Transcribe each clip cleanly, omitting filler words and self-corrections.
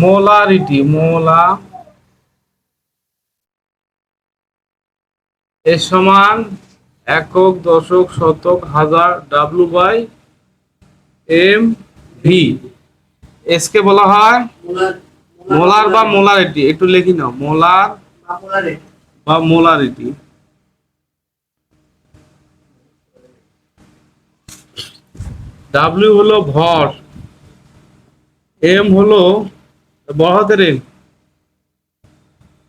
Molarity, এর সমান একক, দশক, শতক, হাজার, W by M V. S কে বলা হয় মোলার বা মোলারিটি। একটু লিখি নাও, মোলার বা মোলারিটি। ডাব্লিউ হলো ভর, এম হলো বড় হাতের এম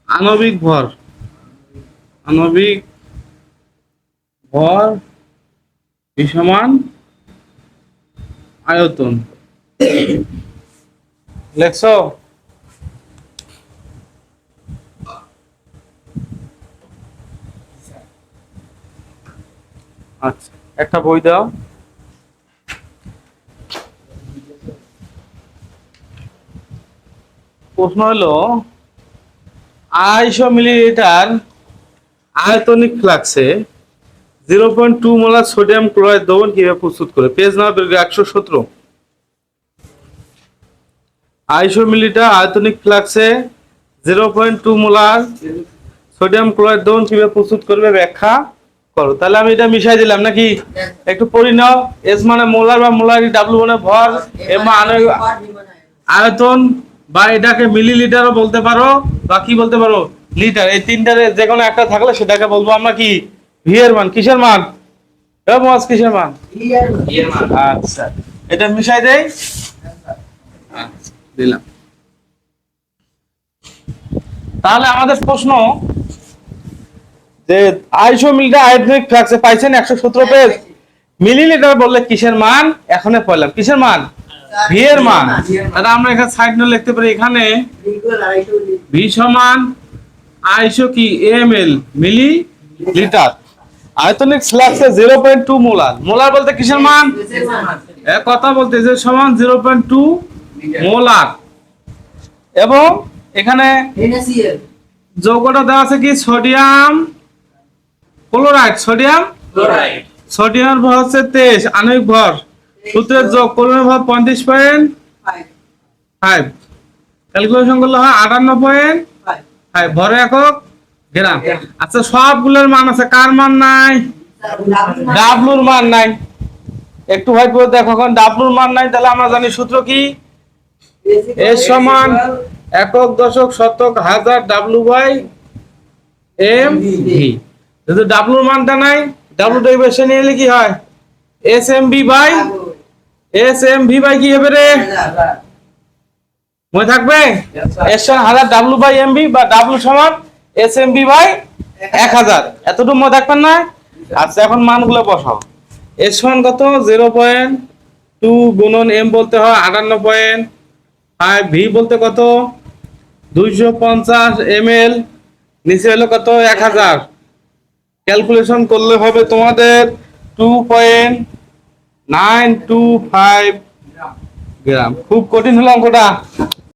আণবিক ভর, আণবিক ভর সমান আয়তন। লেখছো? আচ্ছা, একটা বই দাও। প্রশ্ন হলো 250 মিলিলিটার আয়তনিক ফ্লাক্সে 0.2 মোলার সোডিয়াম ক্লোরাইড দ্রবণ কিভাবে প্রস্তুত করে? Page number 117। 250 মিলিলিটার আয়তনিক ফ্লাক্সে 0.2 মোলার সোডিয়াম ক্লোরাইড দ্রবণ কিভাবে প্রস্তুত করবে ব্যাখ্যা করো। তাহলে আমি এটা মিশাই দিলাম নাকি? একটু পড়ি নাও। এস মানে মোলার বা মোলারি, ডাব্লিউ মানে ভর, এম মানে আয়তন, বা এটাকে মিলিলিটারও বলতে পারো, বা কি বলতে পারো, লিটার। এই তিনটারে যে কোনো একটা থাকলে সেটাকে বলবো আমরা কি? ভি এর মান। কিসের মান? কিসের মান? আচ্ছা, এটা মিশাই দেই। আচ্ছা, দিলাম। তাহলে আমাদের প্রশ্ন যে 250 মিলিলিটার আয়তনিক ফ্লাক্সে পাইছেন 117 পেজ। মিলিলিটার বললে কিসের মান? এখানে পড়লাম কিসের মান? ভি এর মান। তাহলে আমরা এখানে সাইড নোট লিখতে পারি, এখানে ভি সমান 250 কি এম এল মিলি লিটার। আয়তনিক ফ্লাক্সে 0.2 মোলার। মোলার বলতে কিসের মান? এক কথা বলতে যে সমান 0.2 মোলার। এবং এখানে যৌগটা দেওয়া আছে কি? Sodium chloride. Sodium chloride. সোডিয়ামের ভর হচ্ছে 23, আণবিক ভর সূত্রের যোগ ক্লোরিনের ভর 35.5, ক্যালকুলেশন করলে হয় 58.5, ভরে একক গ্রাম। আচ্ছা, সবগুলোর মান আছে, কার মান নাই? ডাব্লুর মান নাই। একটু ভাই পড়ে দেখো, এখন ডাব্লুর মান নাই, তাহলে আমরা জানি সূত্র কি? এর সমান একক, দশক, শতক, হাজার, ডাব্লু বাই এম ভি। যদি ডাব্লুর মানটা নাই, ডাব্লু ডেরিভেশন নিলে কি হয়? এস এম ভি বাই কি হবে রে? মনে থাকবে? এস সমান 1000 ডাব্লু বাই এম ভি, বা ডাব্লু সমান এস এম ভি বাই 1000। এতটুকু মনে থাকবেন না? আচ্ছা, এখন মানগুলো বসাও। এস সমান কত? 0.2 গুণন এম বলতে হয় 58.5, ভি বলতে কত? 250 ml, নিচে হলো কত? 1000। ক্যালকুলেশন করলে হবে তোমাদের 2.925 গ্রাম। খুব কঠিন হলো অঙ্কটা।